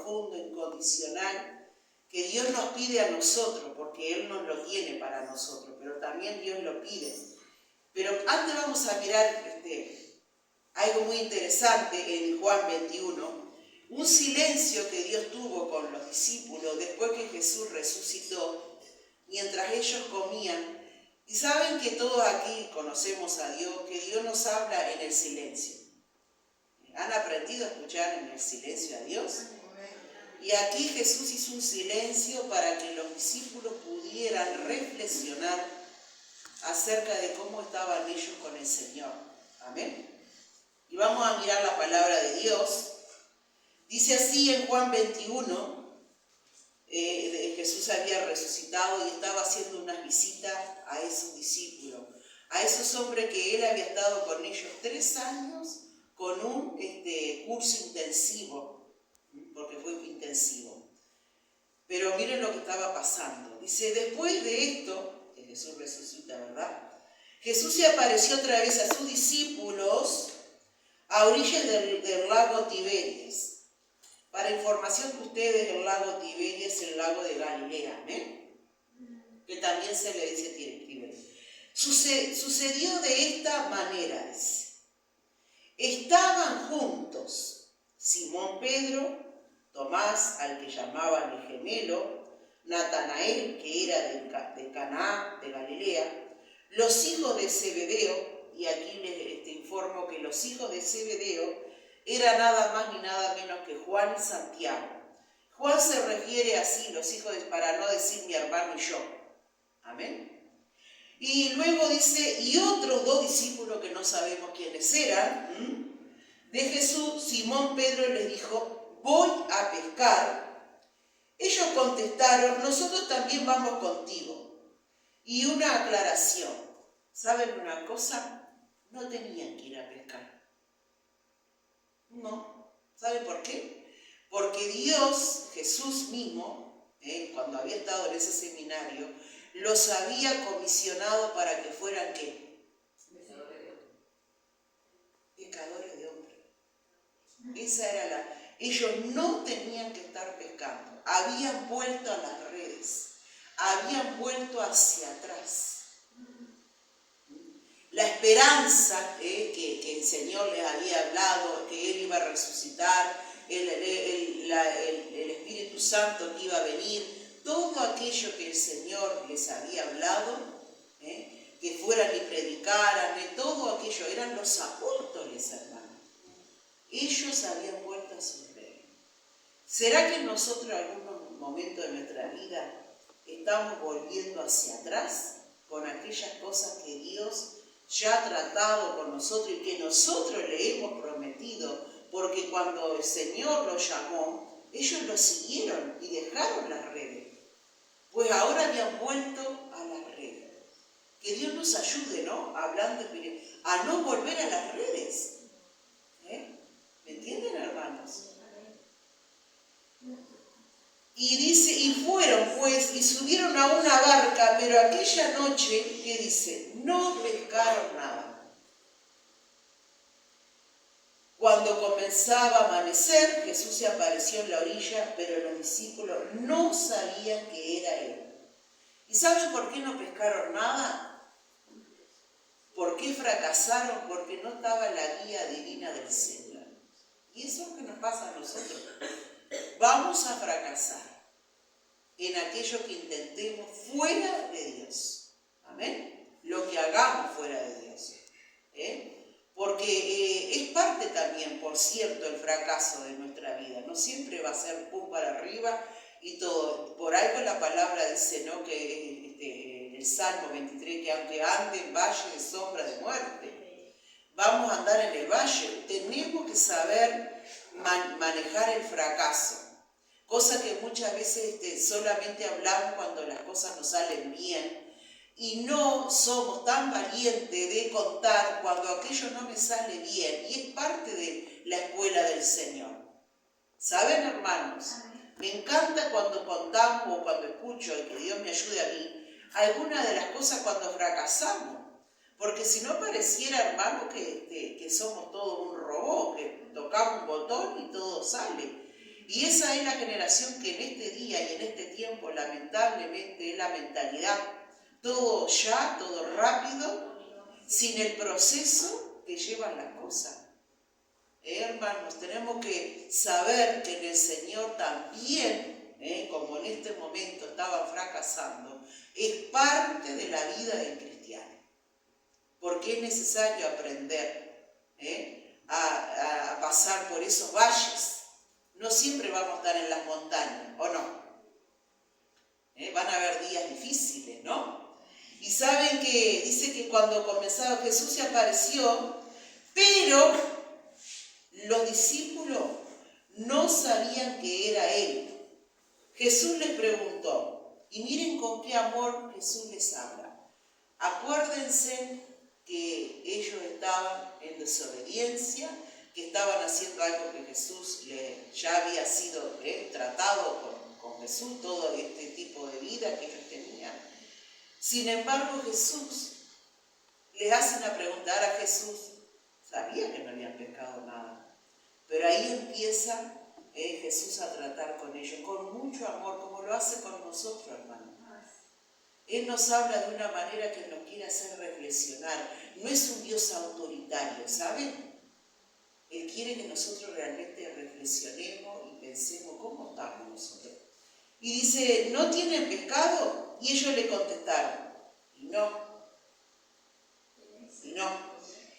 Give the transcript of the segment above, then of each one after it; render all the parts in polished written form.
profundo, incondicional, que Dios nos pide a nosotros, porque Él nos lo tiene para nosotros, pero también Dios lo pide. Pero antes vamos a mirar algo muy interesante en Juan 21, un silencio que Dios tuvo con los discípulos después que Jesús resucitó, mientras ellos comían. Y saben que todos aquí conocemos a Dios, que Dios nos habla en el silencio. ¿Han aprendido a escuchar en el silencio a Dios? Y aquí Jesús hizo un silencio para que los discípulos pudieran reflexionar acerca de cómo estaban ellos con el Señor. Amén. Y vamos a mirar la palabra de Dios. Dice así en Juan 21, Jesús había resucitado y estaba haciendo una visita a esos discípulos, a esos hombres que Él había estado con ellos 3 años con un curso intensivo, porque fue intensivo. Pero miren lo que estaba pasando. Dice, después de esto, que Jesús resucita, ¿verdad? Jesús se apareció otra vez a sus discípulos a orillas del lago Tiberias. Para información de ustedes, el lago Tiberias es el lago de Galilea, que también se le dice Tiberias. Sucedió de esta manera, dice. Estaban juntos Simón Pedro, Tomás, al que llamaban el gemelo, Natanael, que era de Caná, de Galilea, los hijos de Zebedeo, y aquí les informo que los hijos de Zebedeo eran nada más ni nada menos que Juan y Santiago. Juan se refiere así, los hijos para no decir mi hermano y yo. Amén. Y luego dice, y otros 2 discípulos que no sabemos quiénes eran, de Jesús, Simón Pedro les dijo, voy a pescar. Ellos contestaron, nosotros también vamos contigo. Y una aclaración, ¿saben una cosa? No tenían que ir a pescar. No. ¿Saben por qué? Porque Dios, Jesús mismo, cuando había estado en ese seminario, los había comisionado para que fueran, ¿qué? Pescadores de hombres. Esa era ellos no tenían que estar pescando. Habían vuelto a las redes. Habían vuelto hacia atrás. La esperanza que el Señor les había hablado, que Él iba a resucitar, el Espíritu Santo que iba a venir, todo aquello que el Señor les había hablado, que fueran y predicaran, todo aquello, eran los apóstoles, hermanos. Ellos habían vuelto a su reino. ¿Será que nosotros en algún momento de nuestra vida estamos volviendo hacia atrás con aquellas cosas que Dios ya ha tratado con nosotros y que nosotros le hemos prometido? Porque cuando el Señor los llamó, ellos lo siguieron y dejaron las redes. Pues ahora habían vuelto a las redes. Que Dios nos ayude, ¿no? Hablando, a no volver a las redes. ¿Me entienden, hermanos? Y dice, y fueron pues, y subieron a una barca, pero aquella noche, ¿qué dice? No pescaron nada. Cuando comenzaba a amanecer, Jesús se apareció en la orilla, pero los discípulos no sabían que era Él. ¿Y saben por qué no pescaron nada? ¿Por qué fracasaron? Porque no estaba la guía divina del Señor. Y eso es lo que nos pasa a nosotros. Vamos a fracasar en aquello que intentemos fuera de Dios. Amén. Lo que hagamos fuera de Dios. Porque es parte también, por cierto, el fracaso de nuestra vida. No siempre va a ser pum para arriba y todo. Por algo la palabra dice, ¿no?, que el Salmo 23, que aunque ande en valle de sombra de muerte, vamos a andar en el valle. Tenemos que saber manejar el fracaso. Cosa que muchas veces solamente hablamos cuando las cosas nos salen bien. Y no somos tan valientes de contar cuando aquello no me sale bien. Y es parte de la escuela del Señor. ¿Saben, hermanos? Me encanta cuando contamos o cuando escucho, y que Dios me ayude a mí, algunas de las cosas cuando fracasamos. Porque si no pareciera, hermano, que somos todos un robot, que tocamos un botón y todo sale. Y esa es la generación que en este día y en este tiempo, lamentablemente, es la mentalidad. Todo ya, todo rápido, sin el proceso que llevan las cosas. Hermanos, tenemos que saber que en el Señor también, como en este momento estaban fracasando, es parte de la vida del cristiano. Porque es necesario aprender a pasar por esos valles. No siempre vamos a estar en las montañas, ¿o no? Van a haber días difíciles, ¿no? Y saben que dice que cuando comenzaba Jesús se apareció, pero los discípulos no sabían que era Él. Jesús les preguntó, y miren con qué amor Jesús les habla. Acuérdense que ellos estaban en desobediencia, que estaban haciendo algo que Jesús ya había sido tratado con Jesús, todo este tipo de vida que ellos tenían. Sin embargo, Jesús les hace una pregunta. Ahora Jesús sabía que no habían pecado nada, pero ahí empieza Jesús a tratar con ellos con mucho amor, como lo hace con nosotros, hermanos. Él nos habla de una manera que nos quiere hacer reflexionar. No es un Dios autoritario, ¿saben? Él quiere que nosotros realmente reflexionemos y pensemos cómo estamos nosotros. Y dice, ¿no tienen pecado? Y ellos le contestaron, no.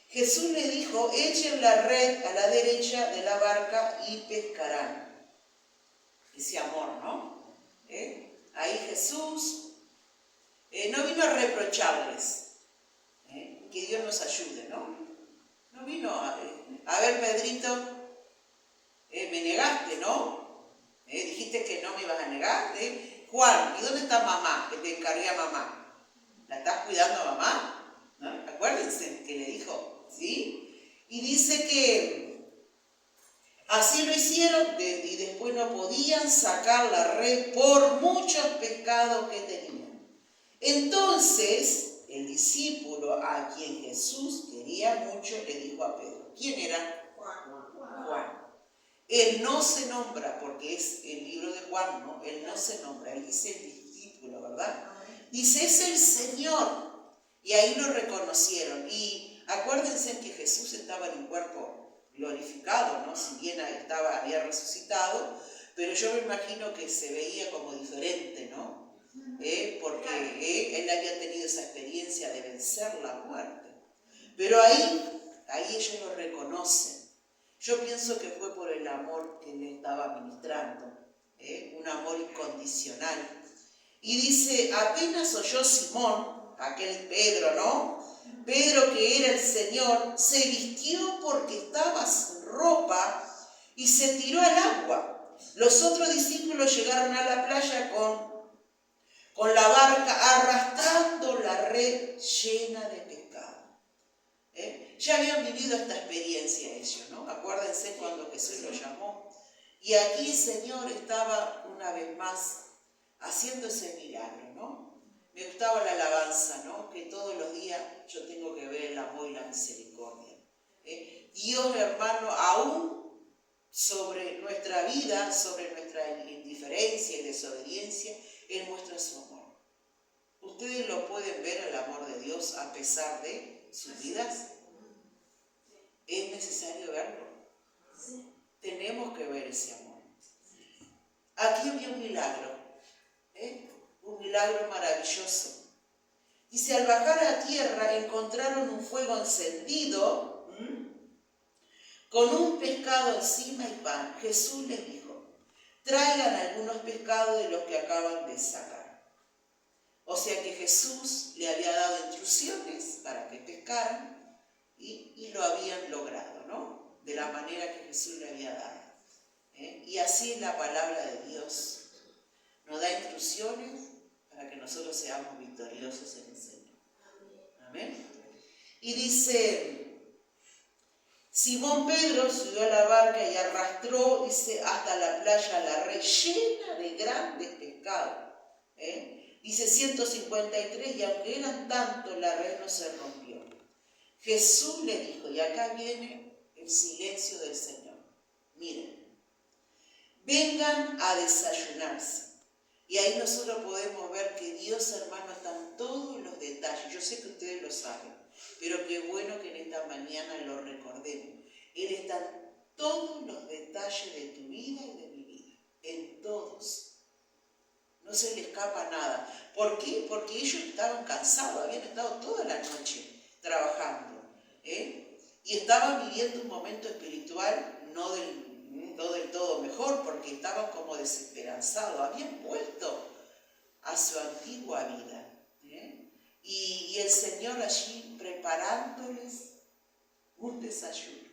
Jesús le dijo, echen la red a la derecha de la barca y pescarán. Ese amor, ¿no? Ahí Jesús no vino a reprocharles, que Dios nos ayude, ¿no? No vino a ver, Pedrito, me negaste, ¿no? Dijiste que no me ibas a negar. Juan, ¿y dónde está mamá? Que te encargué a mamá. ¿La estás cuidando a mamá? ¿No? Acuérdense que le dijo, ¿sí? Y dice que así lo hicieron y después no podían sacar la red por muchos pecados que tenían. Entonces, el discípulo a quien Jesús quería mucho le dijo a Pedro, ¿quién era? Juan. Él no se nombra, porque es el libro de Juan, ¿no? Él no se nombra, él dice el discípulo, ¿verdad? Dice, es el Señor. Y ahí lo reconocieron. Y acuérdense que Jesús estaba en un cuerpo glorificado, ¿no? Si bien había resucitado, pero yo me imagino que se veía como diferente, ¿no? Porque él había tenido esa experiencia de vencer la muerte. Pero ahí ellos lo reconocen. Yo pienso que fue por el amor que le estaba ministrando, un amor incondicional. Y dice, apenas oyó Simón, aquel Pedro, ¿no? Pedro, que era el Señor, se vistió porque estaba sin ropa y se tiró al agua. Los otros discípulos llegaron a la playa con la barca arrastrando la red llena de pescado. Ya habían vivido esta experiencia ellos, ¿no? Acuérdense cuando Jesús los llamó. Y aquí el Señor estaba una vez más haciendo ese milagro, ¿no? Me gustaba la alabanza, ¿no? Que todos los días yo tengo que ver el amor y la misericordia. Dios, hermano, aún sobre nuestra vida, sobre nuestra indiferencia y desobediencia, Él muestra su amor. Ustedes lo pueden ver, el amor de Dios, a pesar de sus vidas. Es necesario verlo. Tenemos que ver ese amor. Aquí había un milagro, un milagro maravilloso. Dice, al bajar a tierra encontraron un fuego encendido con un pescado encima y pan. Jesús les dijo, traigan algunos pescados de los que acaban de sacar. O sea que Jesús le había dado instrucciones para que pescaran y lo habían logrado, ¿no? De la manera que Jesús le había dado. Y así es la palabra de Dios. Nos da instrucciones para que nosotros seamos victoriosos en el Señor. Amén. Y dice, Simón Pedro subió a la barca y arrastró, dice, hasta la playa la red llena de grandes pescados. Dice 153, y aunque eran tantos, la red no se rompió. Jesús le dijo, y acá viene el silencio del Señor. Miren, vengan a desayunarse. Y ahí nosotros podemos ver que Dios, hermano, está en todos los detalles. Yo sé que ustedes lo saben, pero qué bueno que en esta mañana lo recordemos. Él está en todos los detalles de tu vida y de mi vida, en todos. No se le escapa nada. ¿Por qué? Porque ellos estaban cansados, habían estado toda la noche trabajando, y estaban viviendo un momento espiritual no del todo mejor, porque estaban como desesperanzados, habían vuelto a su antigua vida. Y el Señor allí preparándoles un desayuno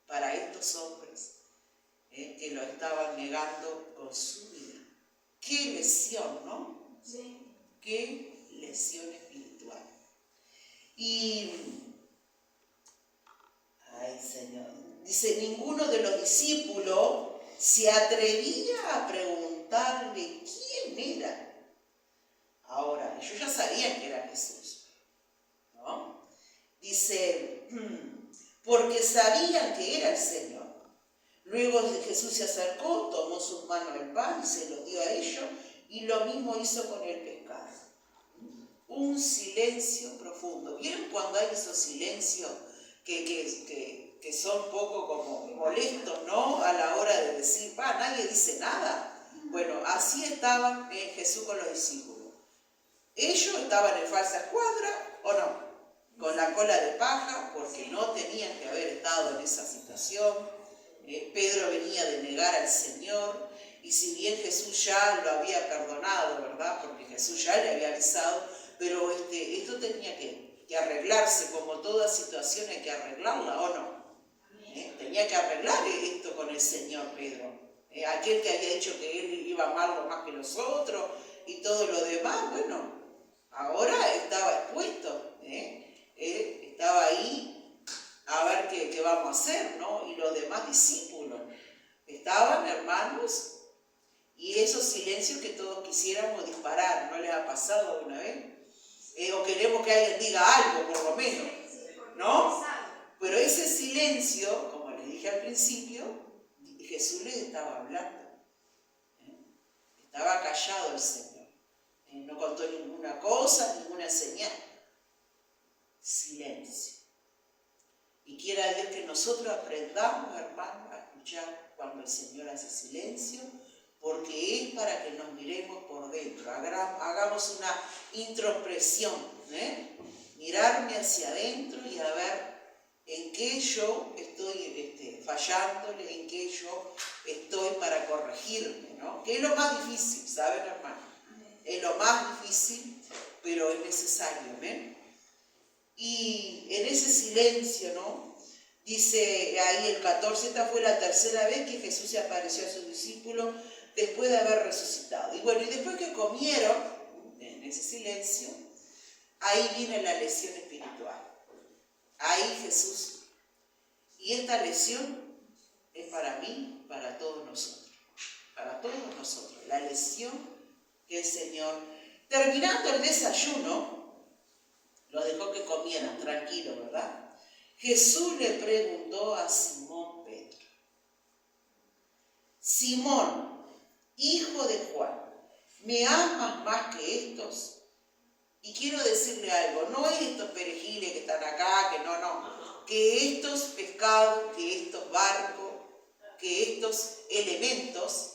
para estos hombres que lo estaban negando con su vida. Qué lesión, ¿no? Sí. Qué lesión espiritual. Y, ay Señor, dice, ninguno de los discípulos se atrevía a preguntarle quién era. Ahora, ellos ya sabían que era Jesús, ¿no? Dice, porque sabían que era el Señor. Luego Jesús se acercó, tomó sus manos el pan, se lo dio a ellos y lo mismo hizo con el pescado. Un silencio profundo. ¿Vieron cuando hay esos silencios que son poco como molestos, ¿no? A la hora de decir, nadie dice nada. Bueno, así estaban Jesús con los discípulos. Ellos estaban en falsa escuadra, ¿o no? Con la cola de paja, porque no tenían que haber estado en esa situación. Pedro venía de negar al Señor, y si bien Jesús ya lo había perdonado, ¿verdad? Porque Jesús ya le había avisado, pero esto tenía que arreglarse, como toda situación hay que arreglarla, ¿o no? Tenía que arreglar esto con el Señor Pedro. Aquel que había dicho que él iba a amarlo más que los otros y todo lo demás, bueno, ahora estaba expuesto, estaba ahí a ver qué vamos a hacer, ¿no? Y los demás discípulos estaban, hermanos, y esos silencios que todos quisiéramos disparar, ¿no les ha pasado alguna vez? O queremos que alguien diga algo, por lo menos, ¿no? Pero ese silencio, como les dije al principio, Jesús les estaba hablando. Estaba callado el Señor. No contó ninguna cosa, ninguna señal. Silencio. Y quiera Dios que nosotros aprendamos, hermanos, a escuchar cuando el Señor hace silencio, porque es para que nos miremos por dentro, hagamos una introspección, mirarme hacia adentro y a ver en qué yo estoy fallándole, en qué yo estoy para corregirme, ¿no? Que es lo más difícil, ¿saben, hermano? Es lo más difícil, pero es necesario, Y en ese silencio, ¿no? Dice ahí el 14, esta fue la tercera vez que Jesús se apareció a sus discípulos después de haber resucitado. Y bueno, y después que comieron, en ese silencio, ahí viene la lesión espiritual. Ahí Jesús. Y esta lesión es para mí, para todos nosotros. Para todos nosotros. La lesión que el Señor, terminando el desayuno, los dejó que comieran, tranquilo, ¿verdad? Jesús le preguntó a Simón Pedro: Simón, hijo de Juan, ¿me amas más que estos? Y quiero decirle algo, no es estos perejiles que están acá, que estos pescados, que estos barcos, que estos elementos,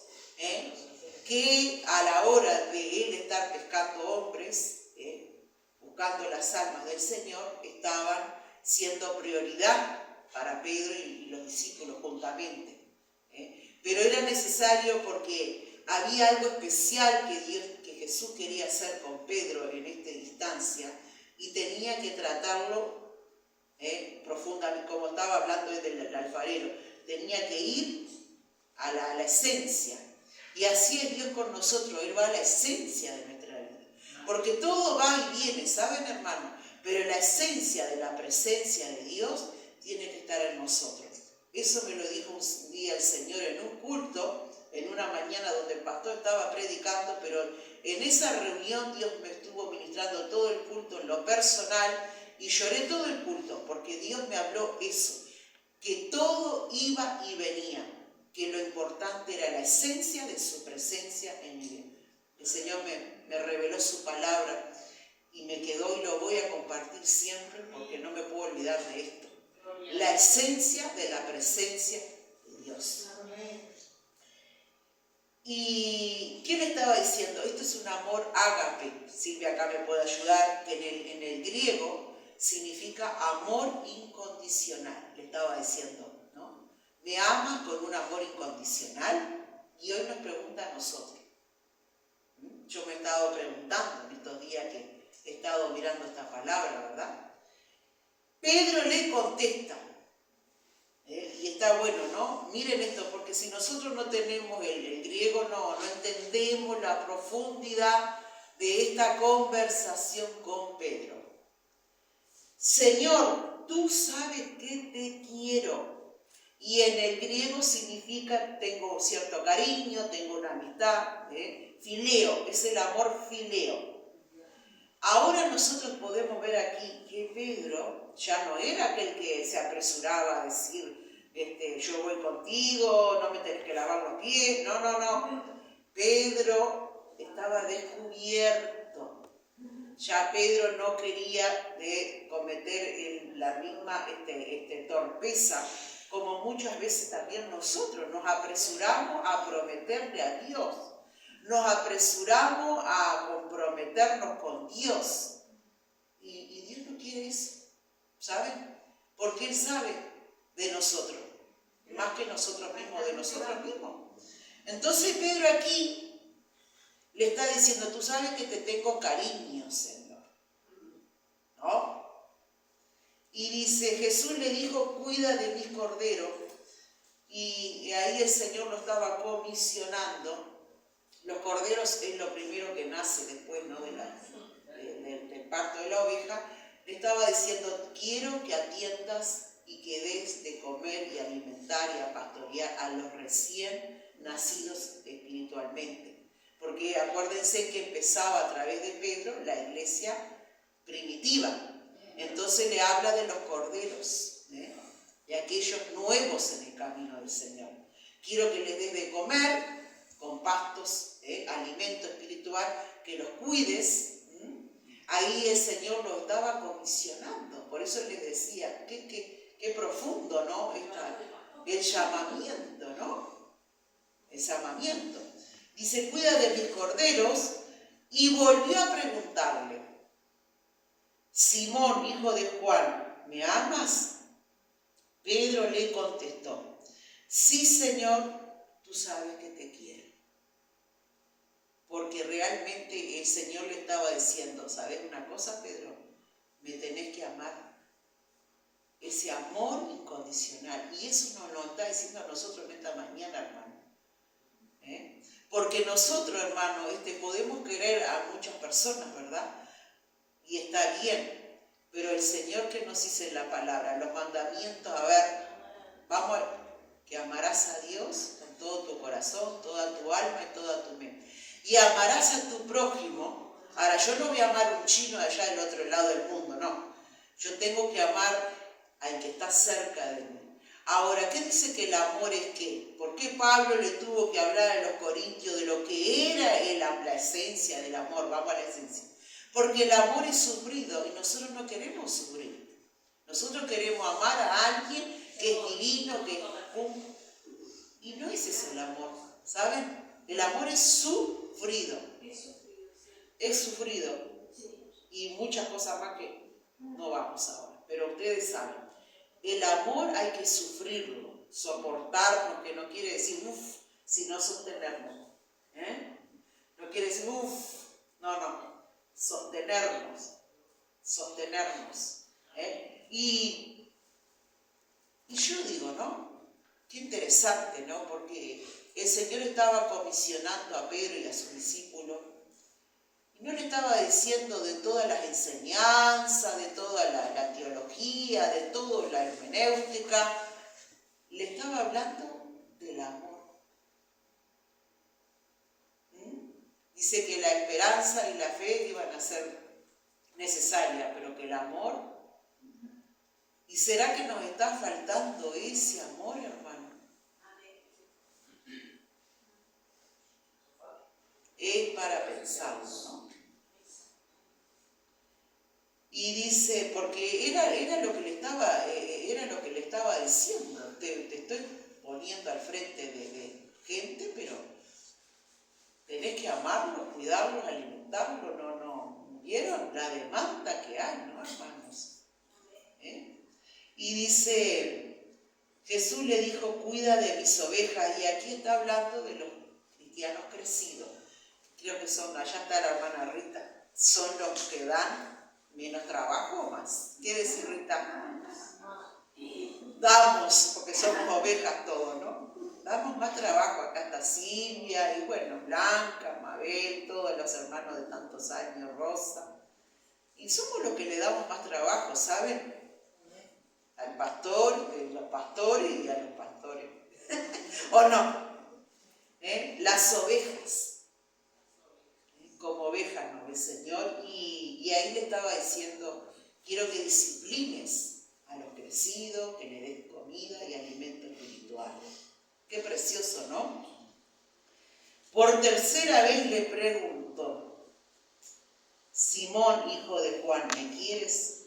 que a la hora de él estar pescando hombres, buscando las almas del Señor, estaban siendo prioridad para Pedro y los discípulos juntamente. Pero era necesario porque había algo especial que Jesús quería hacer con Pedro en esta instancia, y tenía que tratarlo profundamente, como estaba hablando del alfarero, tenía que ir a la esencia. Y así es Dios con nosotros, Él va a la esencia de nuestra vida. Porque todo va y viene, ¿saben, hermano? Pero la esencia de la presencia de Dios tiene que estar en nosotros. Eso me lo dijo un día el Señor en un culto, en una mañana donde el pastor estaba predicando, pero en esa reunión Dios me estuvo ministrando todo el culto en lo personal, y lloré todo el culto, porque Dios me habló eso, que todo iba y venía. que lo importante era la esencia de su presencia en mi vida. El Señor me reveló su palabra y me quedó, y lo voy a compartir siempre porque no me puedo olvidar de esto. La esencia de la presencia de Dios. ¿Y qué le estaba diciendo? Esto es un amor ágape. Silvia acá me puede ayudar, que en el griego significa amor incondicional. Le estaba diciendo, ¿no? Me amas con un amor incondicional. Y hoy nos pregunta a nosotros. Yo me he estado preguntando en estos días que he estado mirando esta palabra, ¿verdad? Pedro le contesta. Y está bueno, ¿no? Miren esto, porque si nosotros no tenemos el griego, no entendemos la profundidad de esta conversación con Pedro. Señor, tú sabes que te quiero. Y en el griego significa, tengo cierto cariño, tengo una amistad, fileo, es el amor fileo. Ahora nosotros podemos ver aquí que Pedro ya no era aquel que se apresuraba a decir, yo voy contigo, no me tenés que lavar los pies, no. Pedro estaba descubierto. Ya Pedro no quería cometer la misma torpeza, como muchas veces también nosotros nos apresuramos a prometerle a Dios. Nos apresuramos a comprometernos con Dios. Y Dios no quiere eso, ¿saben? Porque Él sabe de nosotros, más que nosotros mismos, de nosotros mismos. Entonces Pedro aquí le está diciendo, tú sabes que te tengo cariño, Señor, ¿no? Y dice, Jesús le dijo, cuida de mis corderos. Y ahí el Señor lo estaba comisionando. Los corderos es lo primero que nace después, ¿no? del parto de la oveja. Le estaba diciendo, quiero que atiendas y que des de comer y alimentar y a pastorear a los recién nacidos espiritualmente. Porque acuérdense que empezaba a través de Pedro la iglesia primitiva. Entonces le habla de los corderos, de aquellos nuevos en el camino del Señor. Quiero que les des de comer con pastos, alimento espiritual, que los cuides. Ahí el Señor lo estaba comisionando. Por eso les decía, qué profundo, ¿no? El llamamiento, ¿no? El llamamiento. Dice, cuida de mis corderos, y volvió a preguntarle, Simón, hijo de Juan, ¿me amas? Pedro le contestó, sí, Señor, tú sabes que te quiero. Porque realmente el Señor le estaba diciendo, ¿sabes una cosa, Pedro? Me tenés que amar. Ese amor incondicional. Y eso nos lo está diciendo a nosotros en esta mañana, hermano. Porque nosotros, hermano, podemos querer a muchas personas, ¿verdad? Y está bien. Pero el Señor que nos dice en la palabra, los mandamientos, a ver, vamos, que amarás a Dios con todo tu corazón, toda tu alma y toda tu mente. Y amarás a tu prójimo. Ahora, yo no voy a amar a un chino de allá del otro lado del mundo, no. Yo tengo que amar al que está cerca de mí. Ahora, ¿qué dice que el amor es qué? ¿Por qué Pablo le tuvo que hablar a los corintios de lo que era la esencia del amor? Vamos a la esencia. Porque el amor es sufrido y nosotros no queremos sufrir. Nosotros queremos amar a alguien que es divino, que es pum. Y no es eso el amor, ¿saben? El amor es sufrido. Es sufrido. Y muchas cosas más que no vamos ahora. Pero ustedes saben, el amor hay que sufrirlo, soportarlo, que no quiere decir uff, sino sostenernos. No quiere decir uff, no. Sostenernos. Y yo digo, ¿no? Qué interesante, ¿no? Porque el Señor estaba comisionando a Pedro y a sus discípulos, y no le estaba diciendo de todas las enseñanzas, de toda la teología, de toda la hermenéutica, le estaba hablando del amor. Dice que la esperanza y la fe iban a ser necesarias, pero que el amor. ¿Y será que nos está faltando ese amor, hermano? para pensarlo, ¿no? Y dice, porque era lo que le estaba diciendo, te estoy poniendo al frente de gente, pero tenés que amarlos, cuidarlos, alimentarlos, no. ¿Vieron la demanda que hay, no, hermanos? Y dice, Jesús le dijo, cuida de mis ovejas, y aquí está hablando de los cristianos crecidos. Creo que son, allá está la hermana Rita, son los que dan menos trabajo o más. ¿Qué decir, Rita? Damos, porque somos ovejas todos, ¿no? Damos más trabajo. Acá está Silvia, y bueno, Blanca, Mabel, todos los hermanos de tantos años, Rosa. Y somos los que le damos más trabajo, ¿saben? Al pastor, a los pastores y a los pastores. ¿O no? Las ovejas. Como ovejas nos ve el Señor, y ahí le estaba diciendo, quiero que disciplines a los crecidos, que le des comida y alimento espiritual. Qué precioso, ¿no? Por tercera vez le preguntó, Simón, hijo de Juan, ¿me quieres?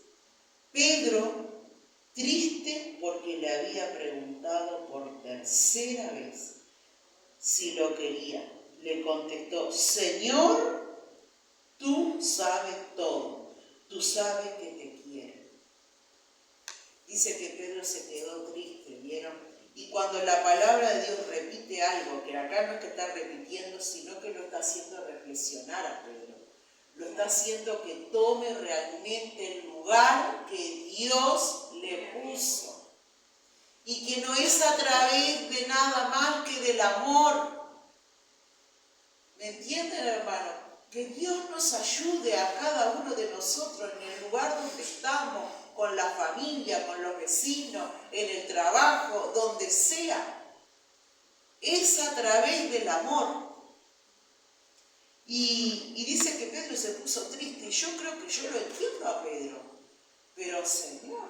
Pedro, triste porque le había preguntado por tercera vez si lo quería, le contestó, Señor, tú sabes todo, tú sabes que te quiero. Dice que Pedro se quedó triste, ¿vieron? Y cuando la palabra de Dios repite algo, que acá no es que está repitiendo, sino que lo está haciendo reflexionar a Pedro. Lo está haciendo que tome realmente el lugar que Dios le puso. Y que no es a través de nada más que del amor. ¿Me entienden, hermano? Que Dios nos ayude a cada uno de nosotros en el lugar donde estamos, con la familia, con los vecinos, en el trabajo, donde sea. Es a través del amor. Y dice que Pedro se puso triste, y yo creo que yo lo entiendo a Pedro. Pero, Señor,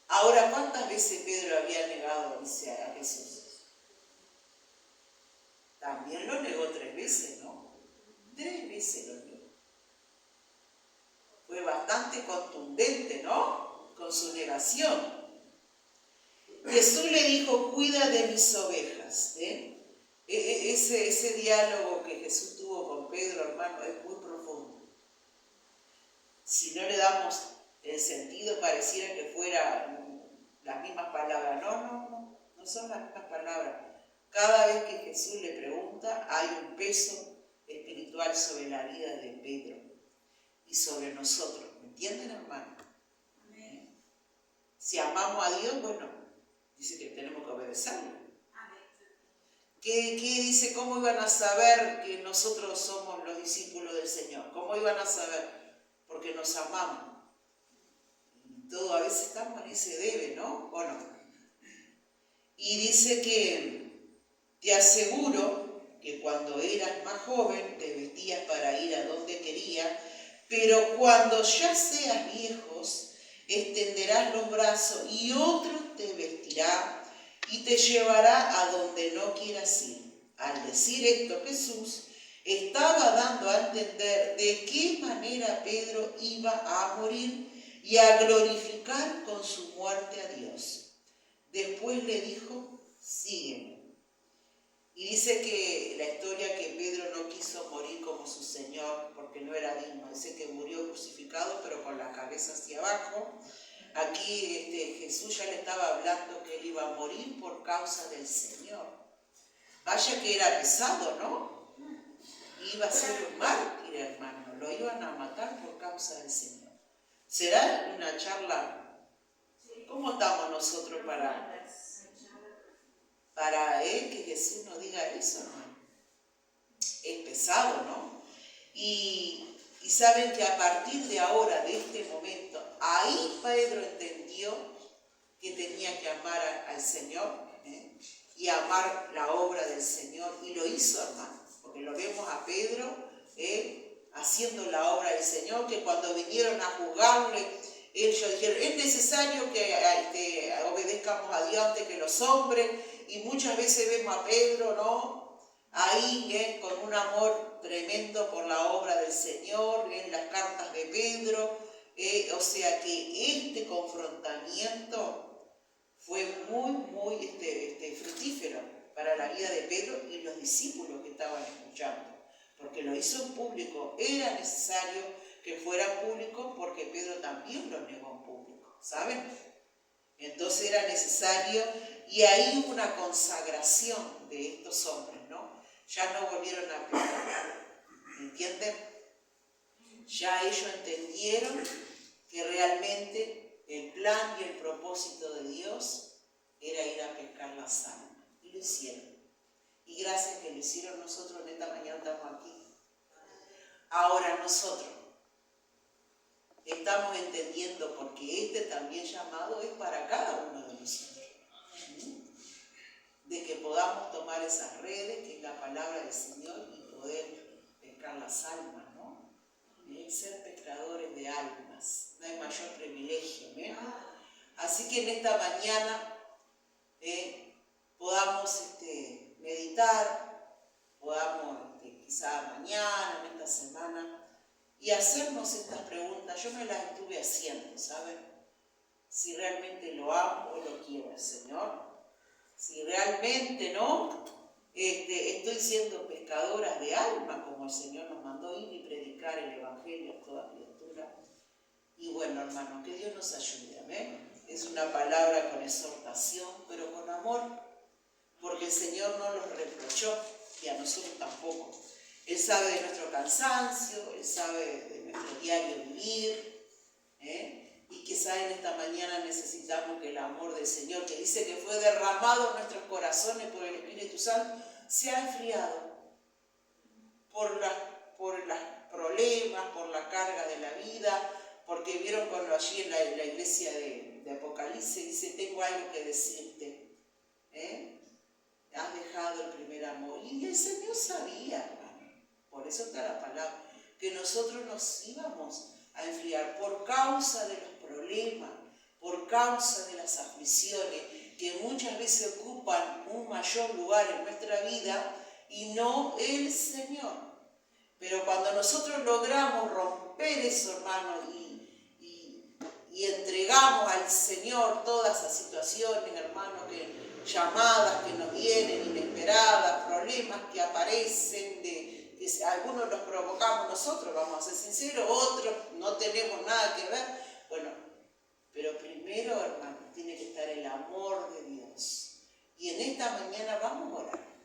ahora, ¿cuántas veces Pedro había negado, dice, a Jesús? También lo negó 3 veces, ¿no? 3 veces lo negó. Fue bastante contundente, ¿no? Con su negación. Jesús le dijo, cuida de mis ovejas. Ese diálogo que Jesús tuvo con Pedro, hermano, es muy profundo. Si no le damos el sentido, pareciera que fueran las mismas palabras. No son las mismas palabras. Cada vez que Jesús le pregunta, hay un peso espiritual sobre la vida de Pedro y sobre nosotros. ¿Me entienden, hermano? Si amamos a Dios, bueno, dice que tenemos que obedecerlo. ¿Qué dice? ¿Cómo iban a saber que nosotros somos los discípulos del Señor? ¿Cómo iban a saber? Porque nos amamos. Todo a veces estamos en ese debe, ¿no? ¿O no? Y dice que te aseguro que cuando eras más joven te vestías para ir a donde querías, pero cuando ya seas viejos, extenderás los brazos y otro te vestirá y te llevará a donde no quieras ir. Al decir esto, Jesús estaba dando a entender de qué manera Pedro iba a morir y a glorificar con su muerte a Dios. Después le dijo, sígueme. Y dice que la historia que Pedro no quiso morir como su Señor porque no era digno. Dice que murió crucificado pero con la cabeza hacia abajo. Aquí Jesús ya le estaba hablando que él iba a morir por causa del Señor. Vaya que era pesado, ¿no? Iba a ser un mártir, hermano. Lo iban a matar por causa del Señor. ¿Será una charla? ¿Cómo estamos nosotros para que Jesús nos diga eso, hermano? Es pesado, ¿no? Y saben que a partir de ahora, de este momento, ahí Pedro entendió que tenía que amar al Señor y amar la obra del Señor, y lo hizo, hermano, porque lo vemos a Pedro haciendo la obra del Señor, que cuando vinieron a juzgarle, ellos dijeron, es necesario que obedezcamos a Dios antes que los hombres, y muchas veces vemos a Pedro, ¿no?, ahí con un amor tremendo por la obra del Señor, en las cartas de Pedro, o sea que este confrontamiento fue muy fructífero para la vida de Pedro y los discípulos que estaban escuchando, porque lo hizo en público. Era necesario que fuera público porque Pedro también lo negó en público, ¿saben? Entonces era necesario, y ahí hubo una consagración de estos hombres, ¿no? Ya no volvieron a pecar, ¿entienden? Ya ellos entendieron que realmente el plan y el propósito de Dios era ir a pescar las almas, y lo hicieron. Y gracias que lo hicieron, nosotros en esta mañana estamos aquí. Ahora nosotros estamos entendiendo, porque este también llamado es para cada uno de nosotros, de que podamos tomar esas redes, que es la palabra del Señor, y poder pescar las almas, ¿no? Ser pescadores de almas, no hay mayor privilegio, ¿eh? Así que en esta mañana podamos meditar, podamos quizá mañana, en esta semana, y hacernos estas preguntas. Yo me las estuve haciendo, ¿saben? Si realmente lo amo o lo quiero al Señor, si realmente no estoy siendo pescadoras de alma, como el Señor nos mandó ir y predicar el Evangelio a toda criatura. Y bueno, hermanos, que Dios nos ayude, amén. Es una palabra con exhortación, pero con amor, porque el Señor no los reprochó, y a nosotros tampoco. Él sabe de nuestro cansancio, Él sabe de nuestro diario vivir, y quizá en esta mañana necesitamos que el amor del Señor, que dice que fue derramado en nuestros corazones por el Espíritu Santo, se ha enfriado por los problemas, por la carga de la vida, porque vieron cuando allí en la iglesia de Apocalipsis dice: tengo algo que decirte, has dejado el primer amor. Y el Señor sabía, hermano, por eso está la palabra, que nosotros nos íbamos a enfriar por causa de los problemas, por causa de las aflicciones, que muchas veces ocupan un mayor lugar en nuestra vida y no el Señor. Pero cuando nosotros logramos romper eso, hermano, y entregamos al Señor todas esas situaciones, hermano, llamadas que nos vienen inesperadas, problemas que aparecen, que algunos los provocamos nosotros, vamos a ser sinceros, otros no tenemos nada que ver. Bueno, pero primero, hermano, tiene que estar el amor de Dios. Y en esta mañana vamos a orar.